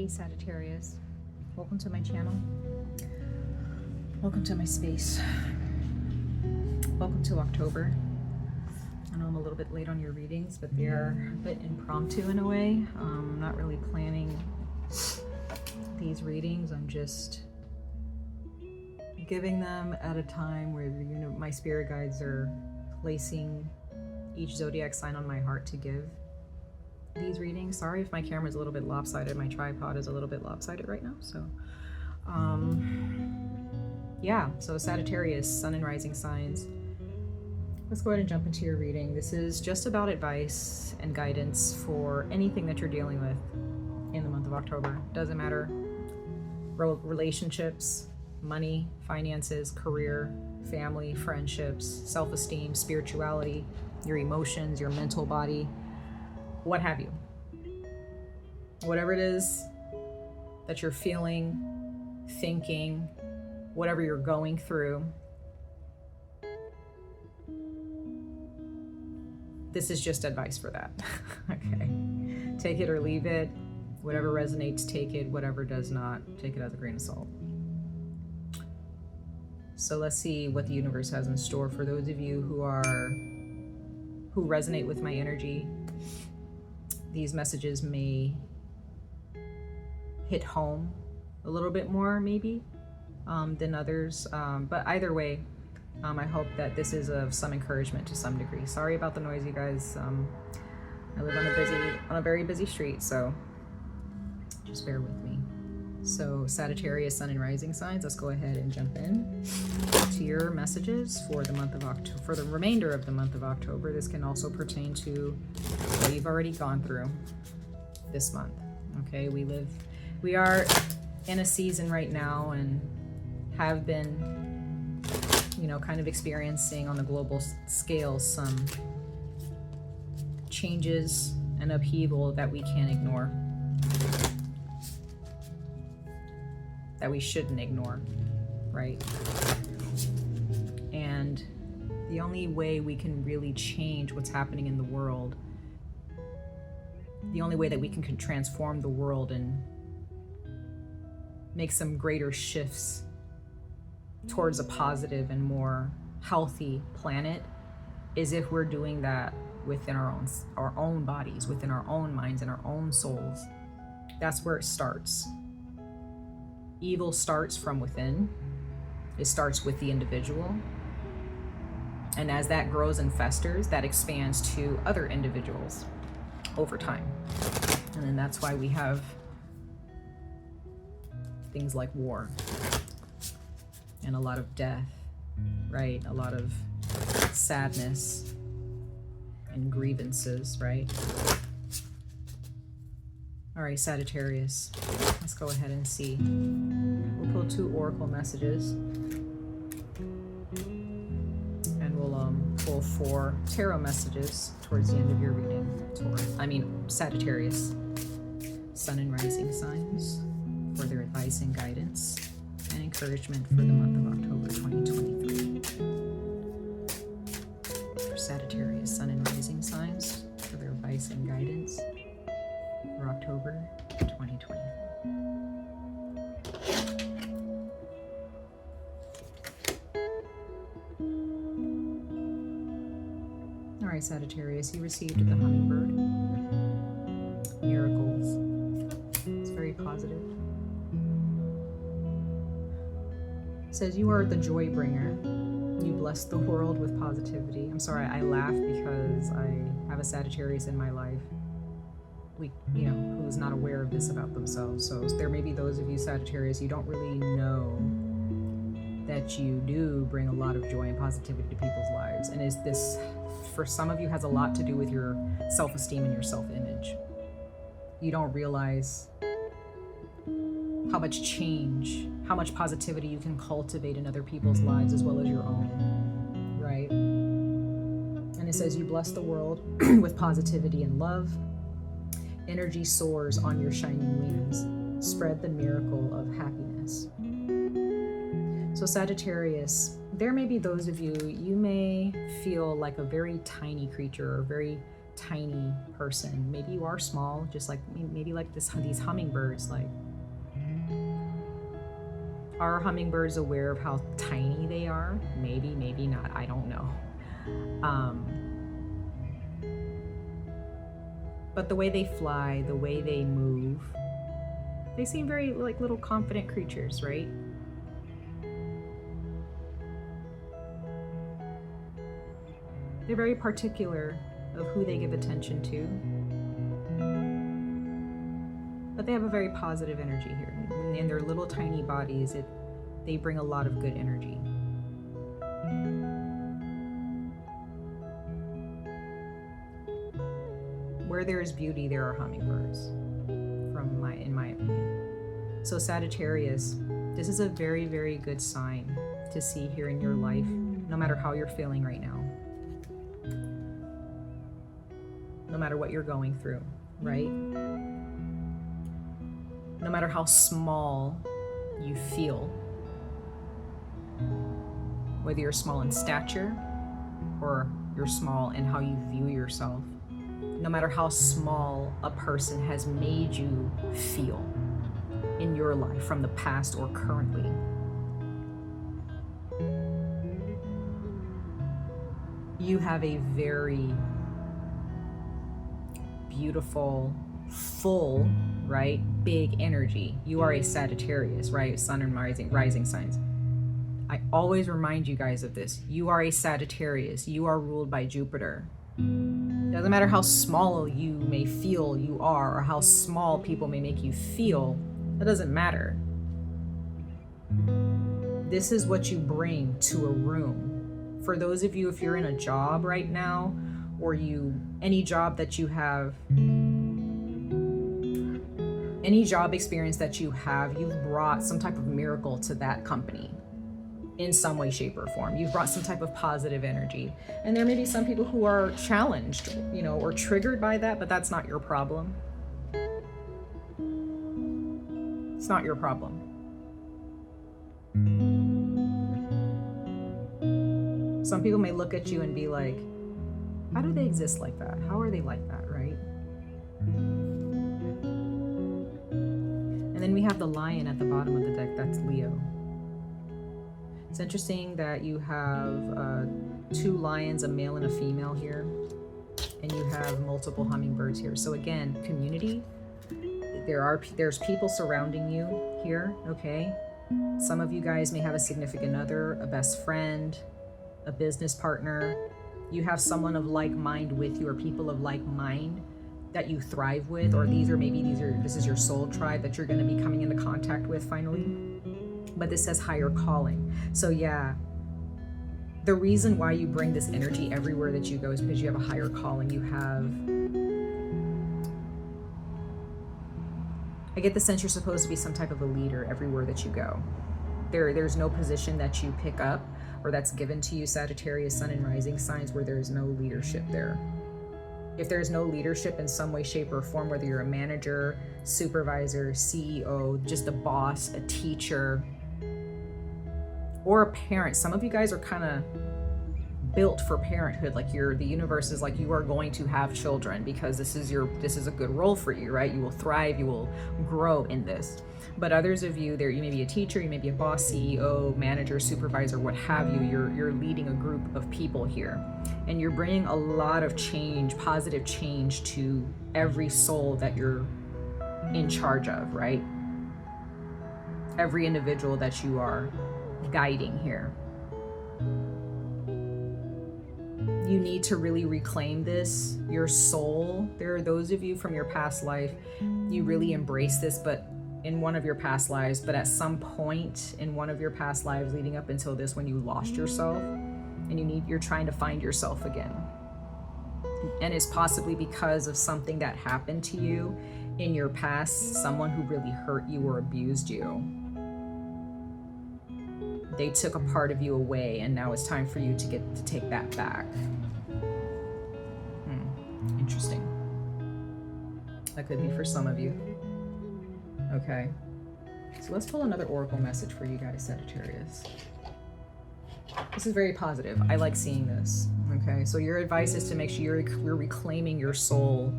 Hey Sagittarius, welcome to my channel. Welcome to my space. Welcome to October. I know I'm a little bit late on your readings, but they're a bit impromptu in a way. I'm not really planning these readings. I'm just giving them at a time where my spirit guides are placing each zodiac sign on my heart to give these readings. Sorry if my camera's a little bit lopsided. My tripod is a little bit lopsided right now. So yeah, so Sagittarius, sun and rising signs. Let's go ahead and jump into your reading. This is just about advice and guidance for anything that you're dealing with in the month of October. Doesn't matter. Relationships, money, finances, career, family, friendships, self-esteem, spirituality, your emotions, your mental body, what have you. Whatever it is that you're feeling, thinking, whatever you're going through, this is just advice for that. Okay. Take it or leave it. Whatever resonates, take it. Whatever does not, take it as a grain of salt. So let's see what the universe has in store for those of you who resonate with my energy. These messages may hit home a little bit more maybe than others, but either way, I hope that this is of some encouragement to some degree. Sorry about the noise, you guys. I live on a very busy street, so just bear with me. So Sagittarius, sun and rising signs, let's go ahead and jump in to your messages for the month of October, for the remainder of the month of October. This can also pertain to what you've already gone through this month. Okay, we are in a season right now and have been, kind of experiencing on the global scale some changes and upheaval that we can't ignore, that we shouldn't ignore, right? And the only way we can really change what's happening in the world, the only way that we can transform the world and make some greater shifts towards a positive and more healthy planet, is if we're doing that within our own bodies, within our own minds and our own souls. That's where it starts. Evil starts from within. It starts with the individual. And as that grows and festers, that expands to other individuals over time. And then that's why we have things like war and a lot of death, right? A lot of sadness and grievances, right? All right, Sagittarius, let's go ahead and see. We'll pull 2 oracle messages and we'll pull 4 tarot messages towards the end of your reading. Sagittarius, sun and rising signs, for their advice and guidance and encouragement for the month of October 2023. For Sagittarius, sun and rising signs, for their advice and guidance for October 2023. All right, Sagittarius, you received the hummingbird. Miracles. It's very positive. It says, you are the joy bringer. You bless the world with positivity. I'm sorry, I laugh because I have a Sagittarius in my life who's not aware of this about themselves. So there may be those of you Sagittarius, you don't really know that you do bring a lot of joy and positivity to people's lives. And is this, for some of you, has a lot to do with your self-esteem and your self-image. You don't realize how much change, how much positivity you can cultivate in other people's lives as well as your own, right? And it says, you bless the world with positivity and love. Energy soars on your shining wings. Spread the miracle of happiness. So Sagittarius, there may be those of you, you may feel like a very tiny creature or very tiny person. Maybe you are small, just like maybe like these hummingbirds. Like, are hummingbirds aware of how tiny they are? Maybe, maybe not. I don't know. But the way they fly, the way they move, they seem very like little confident creatures, right? They're very particular of who they give attention to. But they have a very positive energy here. In their little tiny bodies, they bring a lot of good energy. Where there is beauty, there are hummingbirds, in my opinion. So Sagittarius, this is a very, very good sign to see here in your life, no matter how you're feeling right now. No matter what you're going through, right? No matter how small you feel, whether you're small in stature or you're small in how you view yourself, no matter how small a person has made you feel in your life from the past or currently, you have a very beautiful, full, right, big energy. You are a Sagittarius, right? Sun and rising signs. I always remind you guys of this. You are a Sagittarius. You are ruled by Jupiter. Doesn't matter how small you may feel you are or how small people may make you feel, that doesn't matter. This is what you bring to a room. For those of you, if you're in a job right now, or any job that you have, any job experience that you have, you've brought some type of miracle to that company in some way, shape, or form. You've brought some type of positive energy. And there may be some people who are challenged, or triggered by that, but that's not your problem. It's not your problem. Some people may look at you and be like, how do they exist like that? How are they like that, right? And then we have the lion at the bottom of the deck. That's Leo. It's interesting that you have 2 lions, a male and a female here, and you have multiple hummingbirds here. So again, community. There's people surrounding you here, okay? Some of you guys may have a significant other, a best friend, a business partner. You have someone of like mind with you, or people of like mind that you thrive with, or this is your soul tribe that you're going to be coming into contact with finally. But this says higher calling. So yeah, the reason why you bring this energy everywhere that you go is because you have a higher calling. I get the sense you're supposed to be some type of a leader everywhere that you go. There's no position that you pick up or that's given to you, Sagittarius, Sun and rising signs, where there is no leadership there. If there is no leadership in some way, shape, or form, whether you're a manager, supervisor, CEO, just a boss, a teacher, or a parent. Some of you guys are kind of built for parenthood. Like the universe is like, you are going to have children because this is a good role for you, right? You will thrive, you will grow in this. But others of you, you may be a teacher, you may be a boss, CEO, manager, supervisor, what have you. You're leading a group of people here, and you're bringing a lot of change, positive change to every soul that you're in charge of, right? Every individual that you are guiding here. You need to really reclaim this, your soul. There are those of you from your past life, you really embrace this, but in one of your past lives, but at some point in one of your past lives leading up until this, when you lost yourself and you're trying to find yourself again. And it's possibly because of something that happened to you in your past, someone who really hurt you or abused you. They took a part of you away, and now it's time for you to take that back. Interesting. That could be for some of you. Okay. So let's pull another oracle message for you guys, Sagittarius. This is very positive. I like seeing this. Okay, so your advice is to make sure you're reclaiming your soul,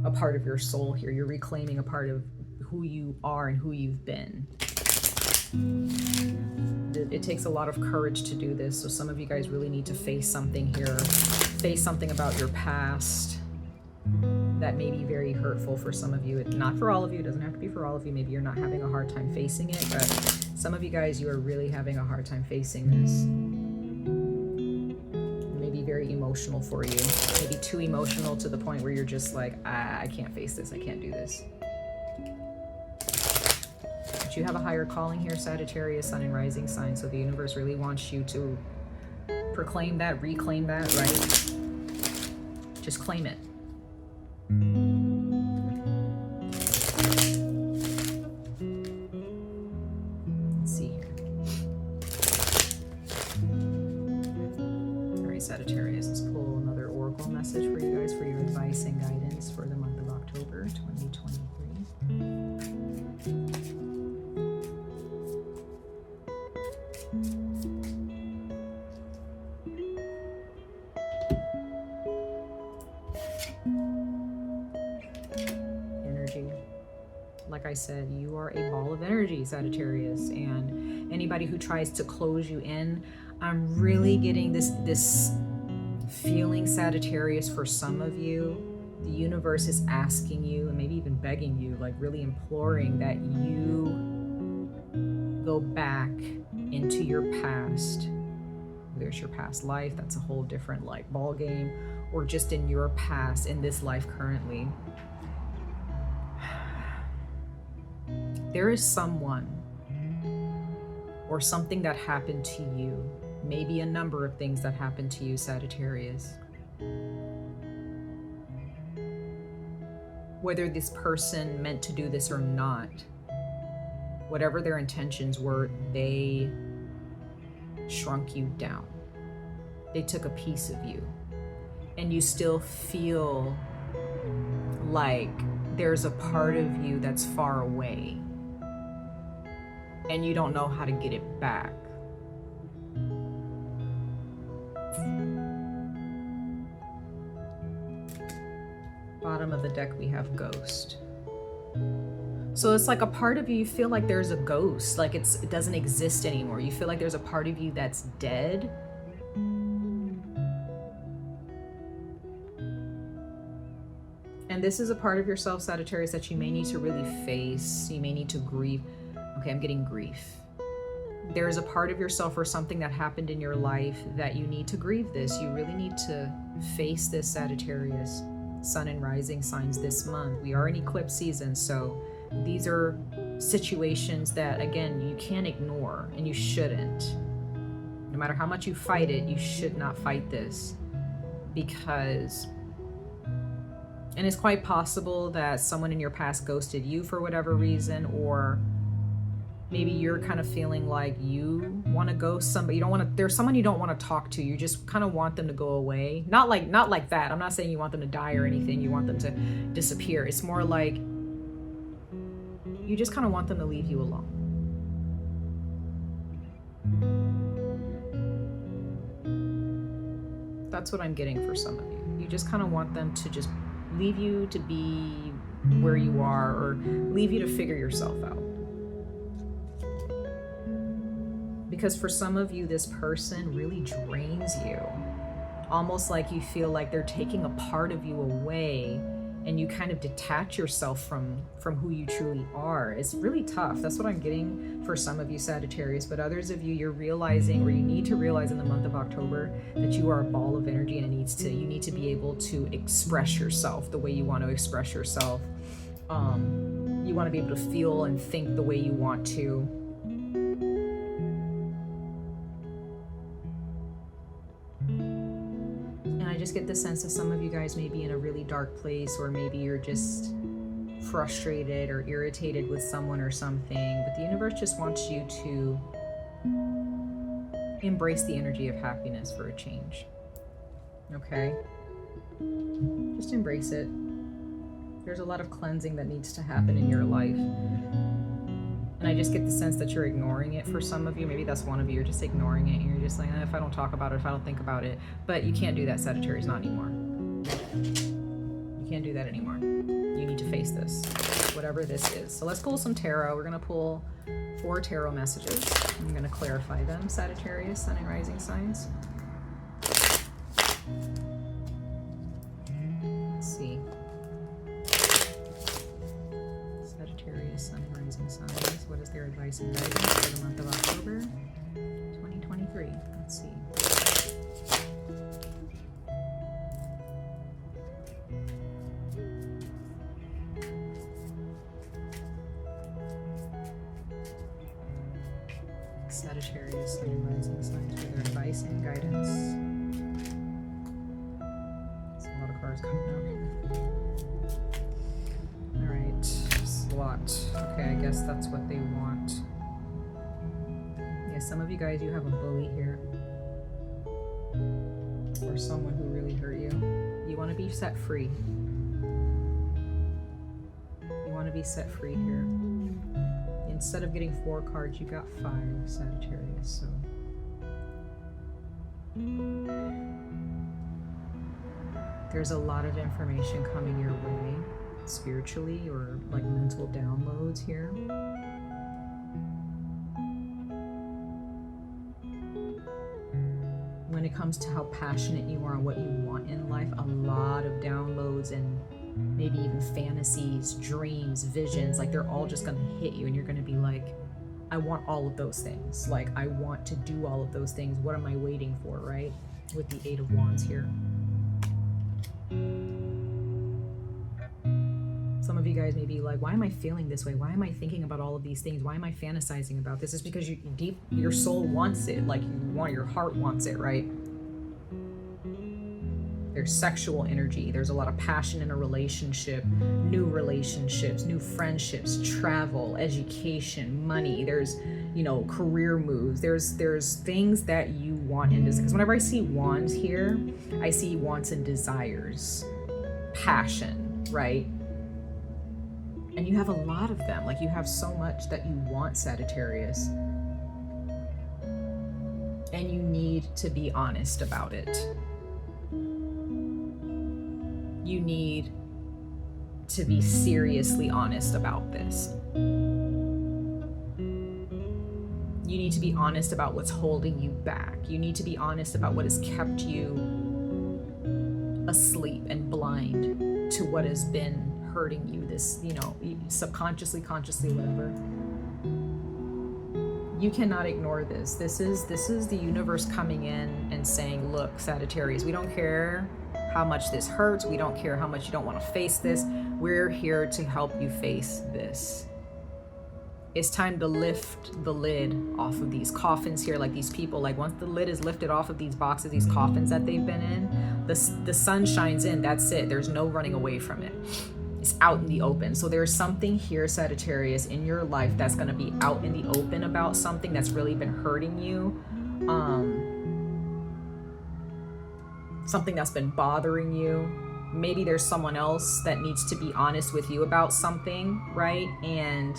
a part of your soul here. You're reclaiming a part of who you are and who you've been. It takes a lot of courage to do this, so some of you guys really need to face something here. Face something about your past that may be very hurtful for some of you. Not for all of you, it doesn't have to be for all of you. Maybe you're not having a hard time facing it, but some of you guys, you are really having a hard time facing this. Maybe very emotional for you. Maybe too emotional to the point where you're just like, I can't face this, I can't do this. But you have a higher calling here, Sagittarius, Sun and Rising sign, so the universe really wants you to proclaim that, reclaim that, right? Just claim it. Let's see here. All right, Sagittarius, let's pull another oracle message for you guys for your advice and guidance for the month of October 2023. Like I said, you are a ball of energy, Sagittarius, and anybody who tries to close you in, I'm really getting this feeling, Sagittarius, for some of you. The universe is asking you, and maybe even begging you, like really imploring that you go back into your past. There's your past life, that's a whole different like ball game, or just in your past, in this life currently. There is someone or something that happened to you, maybe a number of things that happened to you, Sagittarius. Whether this person meant to do this or not, whatever their intentions were, they shrunk you down. They took a piece of you, and you still feel like there's a part of you that's far away, and you don't know how to get it back. Bottom of the deck, we have ghost. So it's like a part of you feel like there's a ghost, like it doesn't exist anymore. You feel like there's a part of you that's dead. And this is a part of yourself, Sagittarius, that you may need to really face. You may need to grieve. Okay, I'm getting grief. There is a part of yourself or something that happened in your life that you need to grieve this. You really need to face this, Sagittarius. Sun and rising signs this month. We are in eclipse season, so these are situations that, again, you can't ignore, and you shouldn't. No matter how much you fight it, you should not fight this, because, and it's quite possible that someone in your past ghosted you for whatever reason, or maybe you're kind of feeling like you want to ghost somebody. You don't want to, there's someone you don't want to talk to. You just kind of want them to go away. Not like that. I'm not saying you want them to die or anything. You want them to disappear. It's more like you just kind of want them to leave you alone. That's what I'm getting for some of you. You just kind of want them to just leave you to be where you are, or leave you to figure yourself out. Because for some of you, this person really drains you. Almost like you feel like they're taking a part of you away, and you kind of detach yourself from who you truly are. It's really tough. That's what I'm getting for some of you, Sagittarius. But others of you, you're realizing, or you need to realize in the month of October, that you are a ball of energy, and you need to be able to express yourself the way you want to express yourself. You want to be able to feel and think the way you want to. Just get the sense that some of you guys may be in a really dark place, or maybe you're just frustrated or irritated with someone or something, but the universe just wants you to embrace the energy of happiness for a change. Okay? Just embrace it. There's a lot of cleansing that needs to happen in your life. And I just get the sense that you're ignoring it for some of you. Maybe that's one of you. You're just ignoring it. And you're just like, if I don't talk about it, if I don't think about it. But you can't do that, Sagittarius, not anymore. You can't do that anymore. You need to face this, whatever this is. So let's pull some tarot. We're going to pull 4 tarot messages. I'm going to clarify them, Sagittarius, Sun and Rising signs. Let's see. Sagittarius, Sun and Rising signs. What is their advice and guidance for the month of October 2023? Let's see. Sagittarius, Sun and Rising signs for their advice and guidance. There's a lot of cards coming out here. Alright, slot. Okay, I guess that's what they want. Yeah, some of you guys, you have a bully here. Or someone who really hurt you. You want to be set free. You want to be set free here. Instead of getting 4 cards, you got 5, Sagittarius. So there's a lot of information coming your way, spiritually or like mental downloads here. When it comes to how passionate you are on what you want in life, a lot of downloads and maybe even fantasies, dreams, visions, like they're all just gonna hit you and you're gonna be like, I want all of those things. Like, I want to do all of those things. What am I waiting for, right? With the 8 of Wands here. Some of you guys may be like, why am I feeling this way? Why am I thinking about all of these things? Why am I fantasizing about this? It's because your soul wants it. Like, your heart wants it, right? There's sexual energy. There's a lot of passion in a relationship, new relationships, new friendships, travel, education, money. There's, you know, career moves. There's things that you want in this. Because whenever I see wands here, I see wants and desires, passion, right? And you have a lot of them. Like, you have so much that you want, Sagittarius. And you need to be honest about it. You need to be seriously honest about this. You need to be honest about what's holding you back. You need to be honest about what has kept you asleep and blind to what has been hurting you, this, you know, subconsciously, consciously, whatever. You cannot ignore this. This is the universe coming in and saying, look, Sagittarius, we don't care how much this hurts. We don't care how much you don't want to face this. We're here to help you face this. It's time to lift the lid off of these coffins here, like these people. Like, once the lid is lifted off of these boxes, these coffins that they've been in, the sun shines in. That's it. There's no running away from it. It's out in the open. So there's something here, Sagittarius, in your life that's going to be out in the open about something that's really been hurting you. Something that's been bothering you. Maybe there's someone else that needs to be honest with you about something, right? And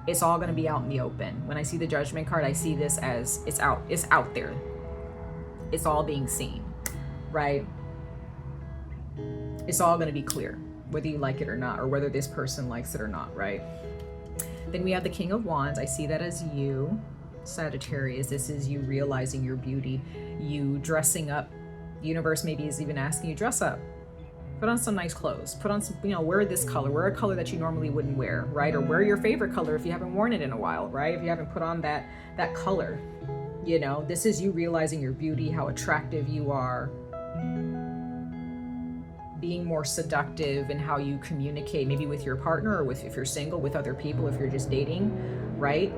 it's all going to be out in the open. When I see the Judgment card, I see this as it's out there. It's all being seen, right? It's all going to be clear, whether you like it or not, or whether this person likes it or not, right? Then we have the King of Wands. I see that as you, Sagittarius. This is you realizing your beauty, you dressing up. The universe maybe is even asking you, dress up, put on some nice clothes, put on some, you know, wear this color, wear a color that you normally wouldn't wear, right? Or wear your favorite color if you haven't worn it in a while, right? If you haven't put on that color, you know, this is you realizing your beauty, how attractive you are, being more seductive in how you communicate, maybe with your partner, or with, if you're single, with other people, if you're just dating, right?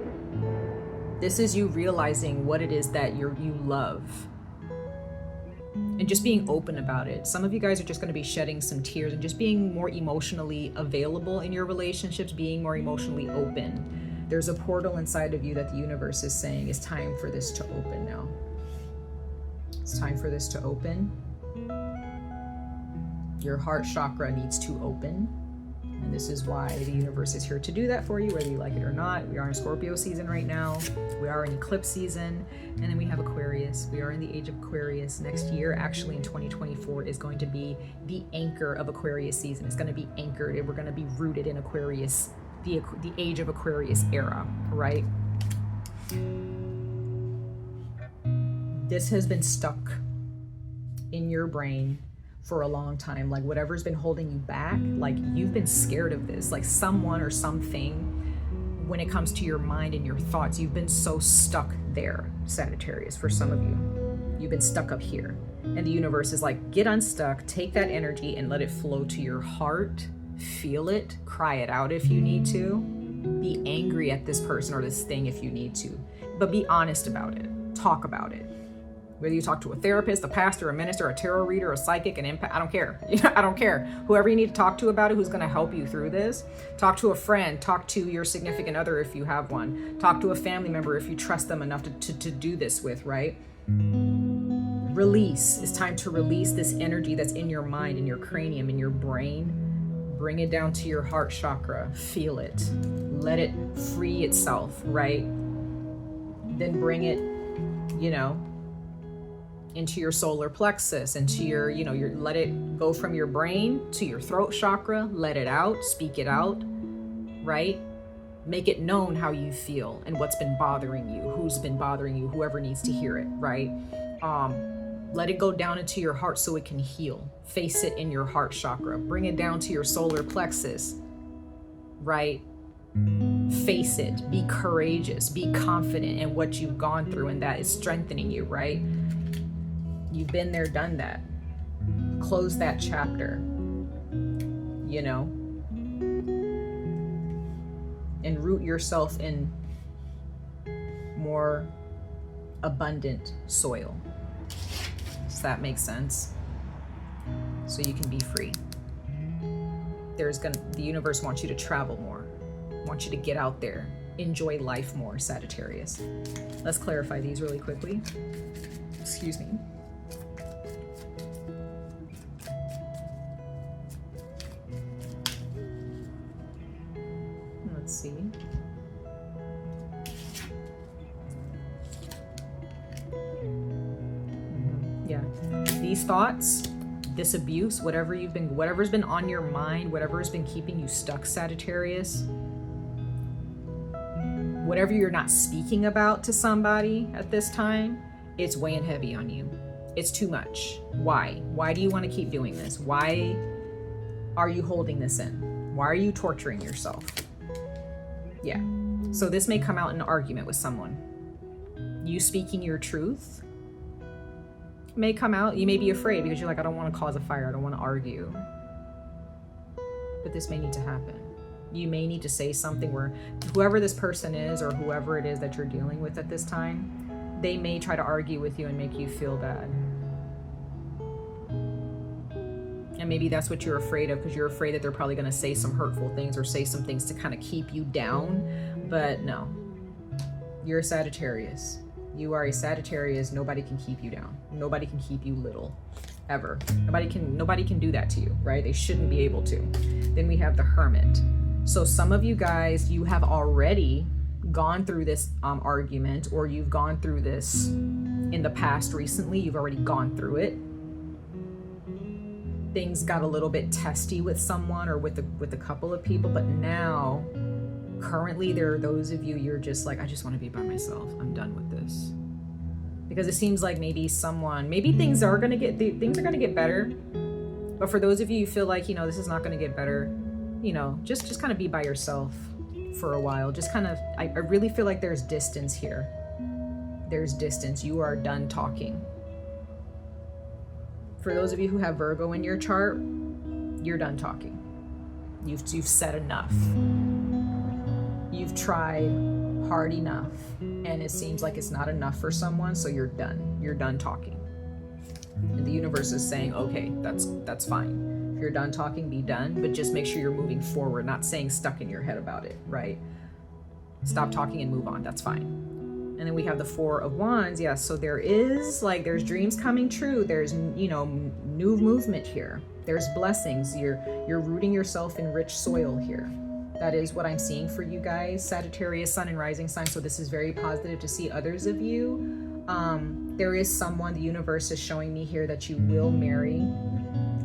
This is you realizing what it is that you love. And just being open about it. Some of you guys are just going to be shedding some tears and just being more emotionally available in your relationships, being more emotionally open. There's a portal inside of you that the universe is saying it's time for this to open now. It's time for this to open. Your heart chakra needs to open. And this is why the universe is here to do that for you, whether you like it or not. We are in Scorpio season right now. We are in eclipse season. And then we have Aquarius. We are in the age of Aquarius. Next year, actually in 2024, is going to be the anchor of Aquarius season. It's going to be anchored. We're going to be rooted in Aquarius, the age of Aquarius era, right? This has been stuck in your brain for a long time. Like whatever's been holding you back, like you've been scared of this, like someone or something, when it comes to your mind and your thoughts, you've been so stuck there, Sagittarius. For some of you, you've been stuck up here, and the universe is like, get unstuck, take that energy and let it flow to your heart. Feel it, cry it out if you need to, be angry at this person or this thing if you need to, but be honest about it. Talk about it. Whether you talk to a therapist, a pastor, a minister, a tarot reader, a psychic, an empath, I don't care. I don't care. Whoever you need to talk to about it, who's going to help you through this. Talk to a friend. Talk to your significant other if you have one. Talk to a family member if you trust them enough to do this with, right? Release. It's time to release this energy that's in your mind, in your cranium, in your brain. Bring it down to your heart chakra. Feel it. Let it free itself, right? Then bring it, into your solar plexus, into your, let it go from your brain to your throat chakra. Let it out, speak it out, right? Make it known how you feel and what's been bothering you, who's been bothering you, whoever needs to hear it, right? Let it go down into your heart so it can heal. Face it in your heart chakra. Bring it down to your solar plexus, right? Face it. Be courageous. Be confident in what you've gone through, and that is strengthening you, right? You've been there, done that. Close that chapter, and root yourself in more abundant soil. Does that make sense? So you can be free. The universe wants you to travel more, wants you to get out there, enjoy life more, Sagittarius. Let's clarify these really quickly. Excuse me. Let's see. Yeah, these thoughts, this abuse, whatever's been on your mind, whatever's been keeping you stuck, Sagittarius, whatever you're not speaking about to somebody at this time, it's weighing heavy on you. It's too much. Why? Why do you want to keep doing this? Why are you holding this in? Why are you torturing yourself? Yeah. So this may come out in an argument with someone. You speaking your truth may come out. You may be afraid because you're like, I don't want to cause a fire. I don't want to argue. But this may need to happen. You may need to say something where whoever this person is or whoever it is that you're dealing with at this time, they may try to argue with you and make you feel bad. And maybe that's what you're afraid of, because you're afraid that they're probably going to say some hurtful things or say some things to kind of keep you down. But no, you're a Sagittarius. You are a Sagittarius. Nobody can keep you down. Nobody can keep you little, ever. Nobody can do that to you, right? They shouldn't be able to. Then we have the Hermit. So some of you guys, you have already gone through this argument, or you've gone through this in the past recently. You've already gone through it. Things got a little bit testy with someone or with a couple of people, but now currently there are those of you, you're just like, I just want to be by myself. I'm done with this. Because it seems like maybe things are going to get better. But for those of you who feel like, this is not going to get better, just kind of be by yourself for a while. Just kind of, I really feel like there's distance here. There's distance. You are done talking. For those of you who have Virgo in your chart, you're done talking. You've said enough. You've tried hard enough, and it seems like it's not enough for someone, so you're done. You're done talking. And the universe is saying, okay, that's fine. If you're done talking, be done, but just make sure you're moving forward, not staying stuck in your head about it, right? Stop talking and move on. That's fine. And then we have the Four of Wands. Yes, so there is like, there's dreams coming true. There's, you know, new movement here. There's blessings. You're rooting yourself in rich soil here. That is what I'm seeing for you guys, Sagittarius, sun and rising sign. So this is very positive to see others of you. There is someone, the universe is showing me here that you will marry,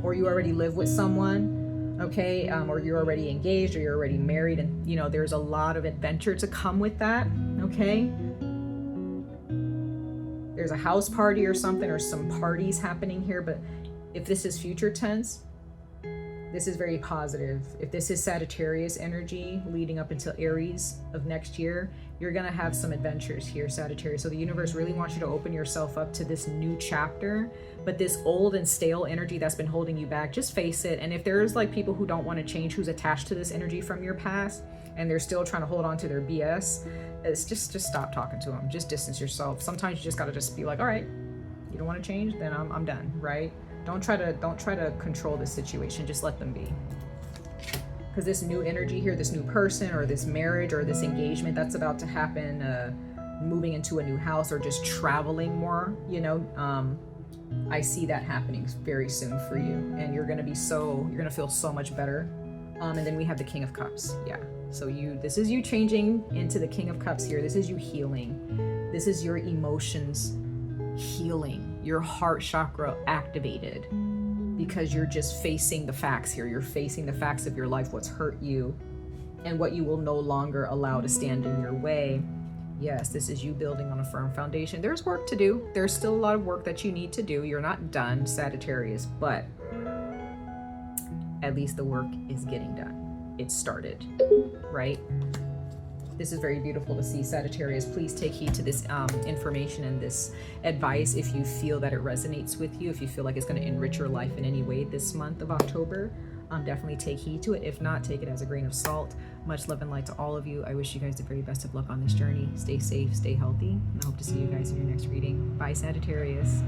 or you already live with someone, okay? Or you're already engaged, or you're already married, and you know, there's a lot of adventure to come with that, okay? There's a house party or something, or some parties happening here, but if this is future tense, this is very positive. If this is Sagittarius energy leading up until Aries of next year, you're gonna have some adventures here, Sagittarius. So the universe really wants you to open yourself up to this new chapter, but this old and stale energy that's been holding you back, just face it. And if there's like people who don't want to change, who's attached to this energy from your past, and they're still trying to hold on to their BS, it's just stop talking to them. Just distance yourself. Sometimes you just gotta just be like, all right, you don't want to change, then I'm done, right? Don't try to control this situation. Just let them be. Because this new energy here, this new person, or this marriage, or this engagement that's about to happen, moving into a new house, or just traveling more, you know, I see that happening very soon for you, and you're gonna feel so much better. And then we have the King of Cups. Yeah. So this is you changing into the King of Cups here. This is you healing. This is your emotions healing, your heart chakra activated, because you're just facing the facts here. You're facing the facts of your life, what's hurt you, and what you will no longer allow to stand in your way. Yes, this is you building on a firm foundation. There's work to do. There's still a lot of work that you need to do. You're not done, Sagittarius, but at least the work is getting done. It started, right? This is very beautiful to see, Sagittarius. Please take heed to this information and this advice if you feel that it resonates with you, if you feel like it's going to enrich your life in any way this month of October. Definitely take heed to it. If not, take it as a grain of salt. Much love and light to all of you. I wish you guys the very best of luck on this journey. Stay safe, stay healthy, and I hope to see you guys in your next reading. Bye, Sagittarius.